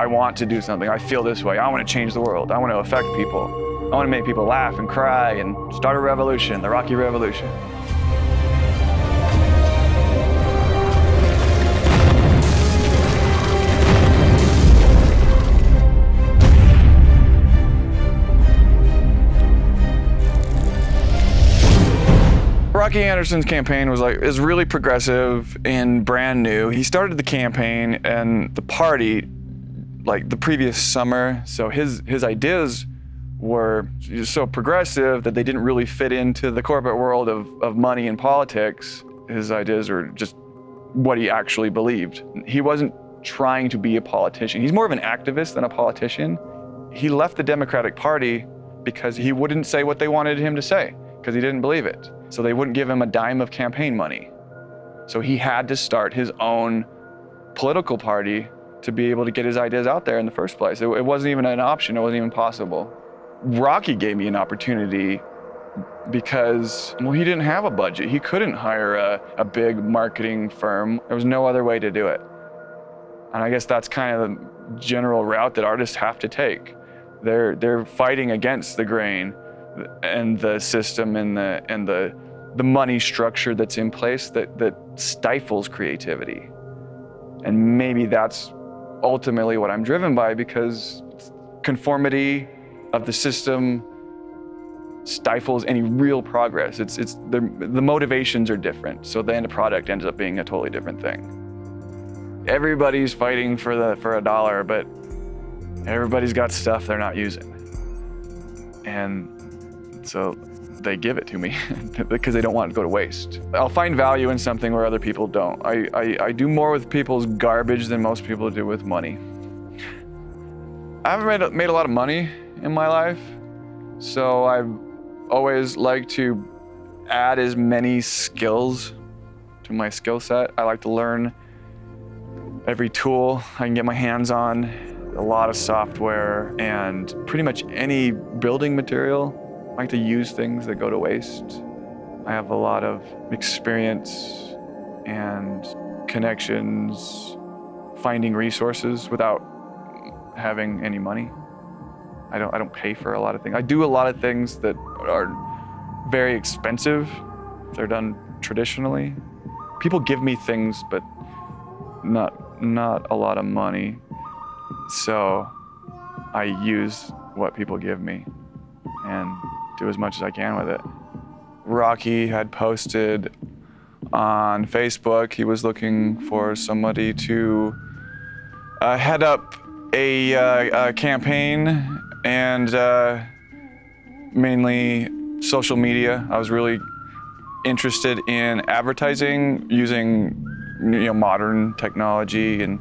I want to do something. I feel this way. I want to change the world. I want to affect people. I want to make people laugh and cry and start a revolution, the Rocky Revolution. Rocky Anderson's campaign is really progressive and brand new. He started the campaign and the party like the previous summer, so his ideas were so progressive that they didn't really fit into the corporate world of money and politics. His ideas were just what he actually believed. He wasn't trying to be a politician. He's more of an activist than a politician. He left the Democratic Party because he wouldn't say what they wanted him to say, because he didn't believe it. So they wouldn't give him a dime of campaign money. So he had to start his own political party to be able to get his ideas out there in the first place. It wasn't even an option, it wasn't even possible. Rocky gave me an opportunity because, well, he didn't have a budget. He couldn't hire a big marketing firm. There was no other way to do it. And I guess that's kind of the general route that artists have to take. They're fighting against the grain and the system and the money structure that's in place that stifles creativity. And maybe that's ultimately what I'm driven by, because conformity of the system stifles any real progress. The motivations are different, so the end product ends up being a totally different thing. Everybody's fighting for a dollar, but everybody's got stuff they're not using. And so they give it to me because they don't want it to go to waste. I'll find value in something where other people don't. I do more with people's garbage than most people do with money. I haven't made a lot of money in my life, so I've always liked to add as many skills to my skill set. I like to learn every tool I can get my hands on, a lot of software, and pretty much any building material. I like to use things that go to waste. I have a lot of experience and connections finding resources without having any money. I don't pay for a lot of things. I do a lot of things that are very expensive if they're done traditionally. People give me things, but not a lot of money. So I use what people give me and do as much as I can with it. Rocky had posted on Facebook, he was looking for somebody to head up a campaign and mainly social media. I was really interested in advertising using modern technology, and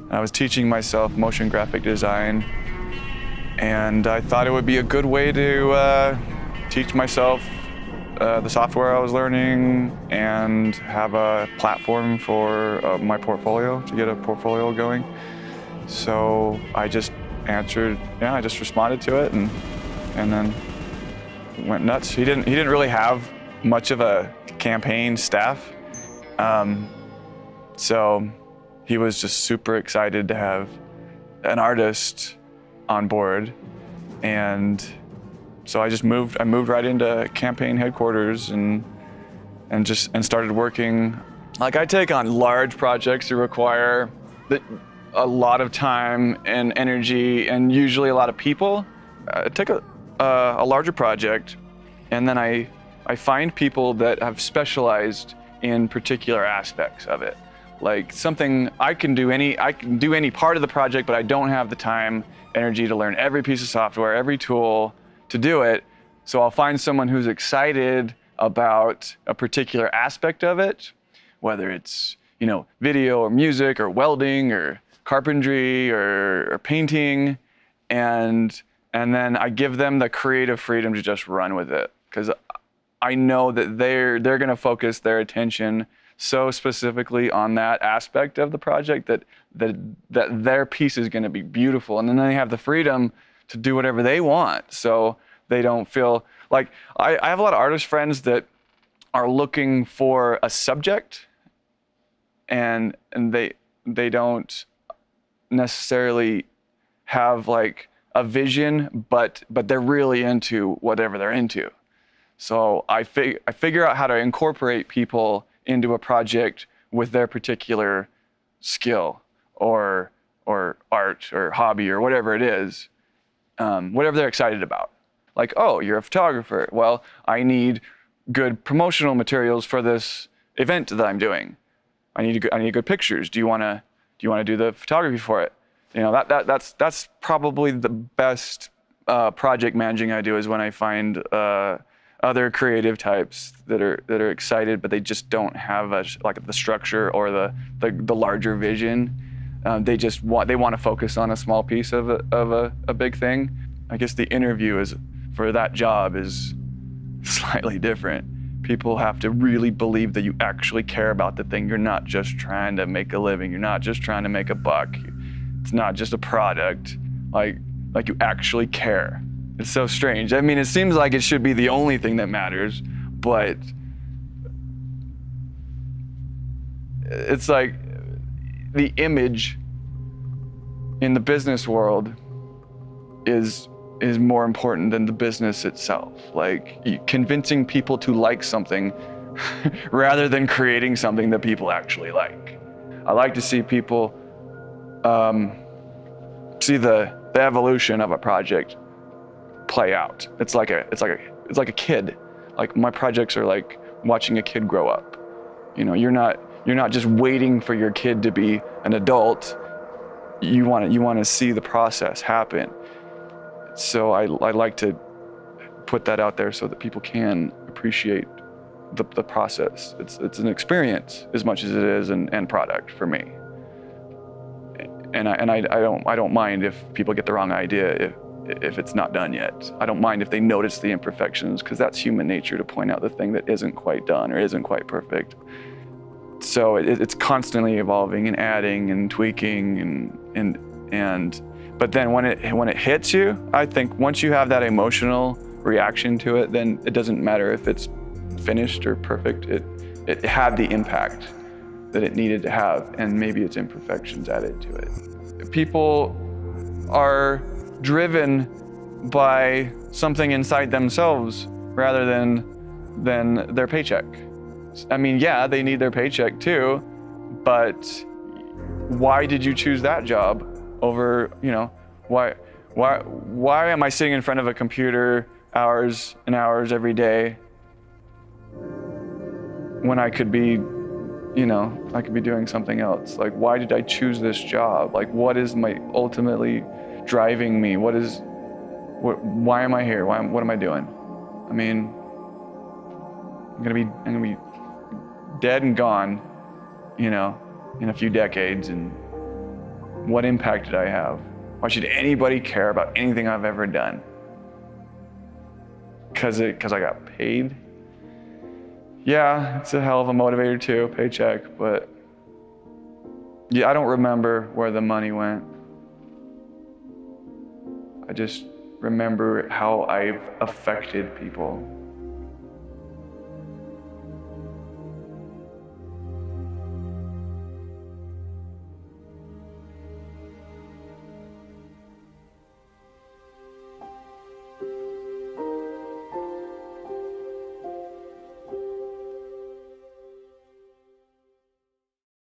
I was teaching myself motion graphic design, and I thought it would be a good way to teach myself the software I was learning and have a platform for my portfolio, to get a portfolio going. So I just answered, I just responded to it and then went nuts. He didn't really have much of a campaign staff. So he was just super excited to have an artist on board. And so I moved right into campaign headquarters and started working. Like, I take on large projects that require a lot of time and energy and usually a lot of people. I take a larger project, and then I find people that have specialized in particular aspects of it. Like something I can do any part of the project, but I don't have the time, energy to learn every piece of software, every tool to do it. So I'll find someone who's excited about a particular aspect of it, whether it's video or music or welding or carpentry or painting, and then I give them the creative freedom to just run with it, because I know that they're going to focus their attention so specifically on that aspect of the project that their piece is going to be beautiful, and then they have the freedom to do whatever they want. So they don't feel like I have a lot of artist friends that are looking for a subject, and they don't necessarily have like a vision, but they're really into whatever they're into. So I figure out how to incorporate people into a project with their particular skill or art or hobby or whatever it is, whatever they're excited about. Like, oh, you're a photographer. Well, I need good promotional materials for this event that I'm doing. I need good pictures. Do you want to do the photography for it? You know, that's probably the best project managing I do, is when I find other creative types that are excited, but they just don't have like the structure or the larger vision. They want to focus on a small piece of a big thing. I guess the interview for that job is slightly different. People have to really believe that you actually care about the thing. You're not just trying to make a living. You're not just trying to make a buck. It's not just a product. Like you actually care. It's so strange. I mean, it seems like it should be the only thing that matters, but it's like the image in the business world is more important than the business itself. Like convincing people to like something rather than creating something that people actually like. I like to see people see the evolution of a project play out. It's like a kid. Like my projects are like watching a kid grow up. You know, you're not just waiting for your kid to be an adult. You want to see the process happen. So I like to put that out there so that people can appreciate the process. It's an experience as much as it is an end product for me. And I don't mind if people get the wrong idea if it's not done yet. I don't mind if they notice the imperfections, because that's human nature, to point out the thing that isn't quite done or isn't quite perfect. So it's constantly evolving and adding and tweaking but then when it hits you, I think once you have that emotional reaction to it, then it doesn't matter if it's finished or perfect. It had the impact that it needed to have, and maybe its imperfections added to it. People are driven by something inside themselves rather than their paycheck. I mean, yeah, they need their paycheck too, but why did you choose that job over, you know, why am I sitting in front of a computer hours and hours every day when I could be, you know, I could be doing something else? Like, why did I choose this job? Like, what is ultimately driving me? Why am I here? What am I doing? I mean, I'm gonna be dead and gone, you know, in a few decades, and what impact did I have? Why should anybody care about anything I've ever done? Because I got paid? Yeah, it's a hell of a motivator too, paycheck, but yeah, I don't remember where the money went. I just remember how I've affected people.